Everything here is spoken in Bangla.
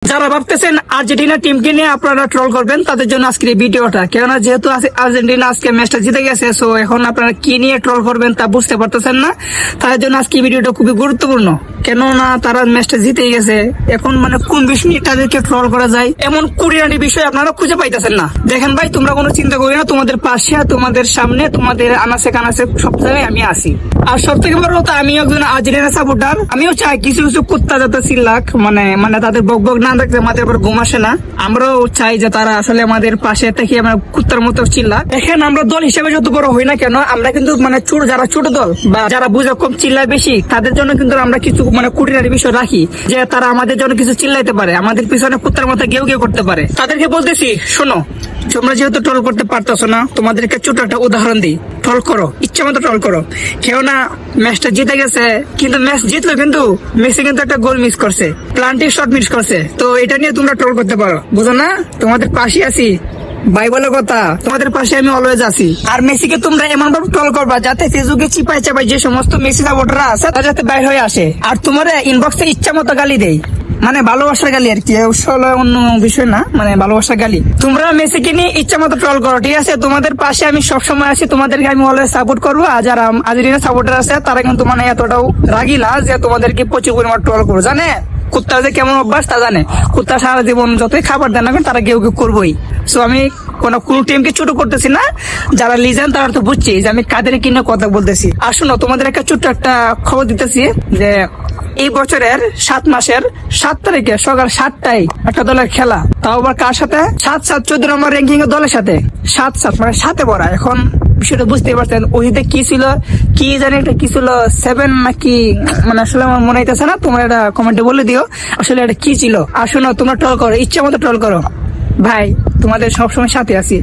যারা ভাবতেছেন আর্জেন্টিনা টিমকে নিয়ে আপনারা ট্রল করবেন তাদের জন্য আজকের এই ভিডিওটা, কেননা যেহেতু আর্জেন্টিনা আজকে ম্যাচটা জিতে গেছে, সো এখন আপনারা কি নিয়ে ট্রল করবেন তা বুঝতে পারতেছেন না। তাদের জন্য আজকে এই ভিডিওটা খুবই গুরুত্বপূর্ণ, কেননা তারা ম্যাচটা জিতে গেছে। এখন মানে কোন বিষয় নিয়ে তাদেরকে ট্রল করা যায় এমন কুড়িয়ানি বিষয় আপনারা খুঁজে পাইতেছেন না। দেখেন ভাই, তোমরা কোনো চিন্তা করি না, তোমাদের পাশে, তোমাদের সামনে, তোমাদের আনাচে কানাচে সব জায়গায় আমি আসি। আর সব থেকে বড় কথা, আমি একজন আর্জেন্টিনা সাপোর্টার। আমিও চাই কিছু কিছু কুত্তা যাতে চিল্লাক, মানে তাদের বক বক না দেখতে আমাদের উপর ঘুম আসে না। আমরাও চাই যে তারা আসলে আমাদের পাশে থেকে আমরা কুত্তার মতো চিল্লাক। দেখেন, আমরা দল হিসেবে যত বড় হই না কেন, আমরা কিন্তু মানে যারা ছোট দল বা যারা বুঝে কম চিল্লায় বেশি, তাদের জন্য কিন্তু আমরা কিছু মানে কুটিনারি বিষয় রাখি, যে তারা আমাদের জন্য কিছু চিল্লাইতে পারে, আমাদের পিছনে কুত্তার মতো গেউ গেউ করতে পারে। তাদেরকে বলতেছি, শোনো, তোমরা যেহেতু ট্রল করতে পারতেছো না, তোমাদেরকে ছোট একটা উদাহরণ দিই। ট্রল করো, ইচ্ছা মতো ট্রল করো। কেউ না ম্যাচটা জিতে গেছে, কিন্তু ম্যাচ জিতলো কিন্তু মেসি কিন্তু একটা গোল মিস করছে, প্লান্টি শট মিস করছে। তো এটা নিয়ে তোমরা ট্রল করতে পারো, বুঝো না? তোমাদের পাশে আছি ভাই, বলে কথা, তোমাদের পাশে আমি অলওয়েজ আছি। আর মেসিকে তোমরা এমন ভাবে ট্রল করবা যাতে ফেসবুকে চিপাই চাপাই যে সমস্ত মেসি সাপোর্টাররা আছে তারা যাতে বাইর হয়ে আসে, আর তোমার ইনবক্সে ইচ্ছা মতো গালি দেয়, মানে ভালোবাসার গালি আর কি, অন্য বিষয় না, মানে ভালোবাসার গালি। তোমরা মেসিকে নিয়ে ইচ্ছা মতো ট্রল করো, ঠিক আছে? তোমাদের পাশে আমি সবসময় আছি, তোমাদেরকে আমি অলওয়েজ সাপোর্ট করবো। আর যারা আর্জেন্টিনা সাপোর্টার আছে তারা কিন্তু মানে এতটাও রাগি না যে তোমাদেরকে প্রচুর পরিমাণ ট্রল করো। জানে কুত্তা যে কেমন অভ্যাস তা জানে। কুত্তা সারা জীবন যতই খাবার দেন না তারা গেউ গেউ করবোই। সো আমি কোন টিমকে ছোট করতেছি না, যারা লিজেন্ড তারা তো বুঝছি যে আমি কাদের কিনে কথা বলতেছি। আর শোনো, তোমাদের একটা ছোট্ট একটা খবর দিতেছি যে এই বছরের 7 মাসের 7 তারিখে সকাল 7টায় একটা দলের খেলা, তাও আবার কার সাথে? 7-7 14 নম্বর র্যাঙ্কিং এর দলের সাথে। 7-7 মানে সাথে পড়া। এখন বিষয়টা বুঝতে পারছেন, ওইতে কি ছিল, কি জানি একটা কি ছিল, 7 নাকি, মানে আসলে আমার মনে হইতেছে না, তোমরা এটা কমেন্টে বলে দিও আসলে এটা কি ছিল। আর শোনো, তোমরা ট্রল করো, ইচ্ছা মতো ট্রল করো ভাই, তোমাদের সবসময় সাথে আছি।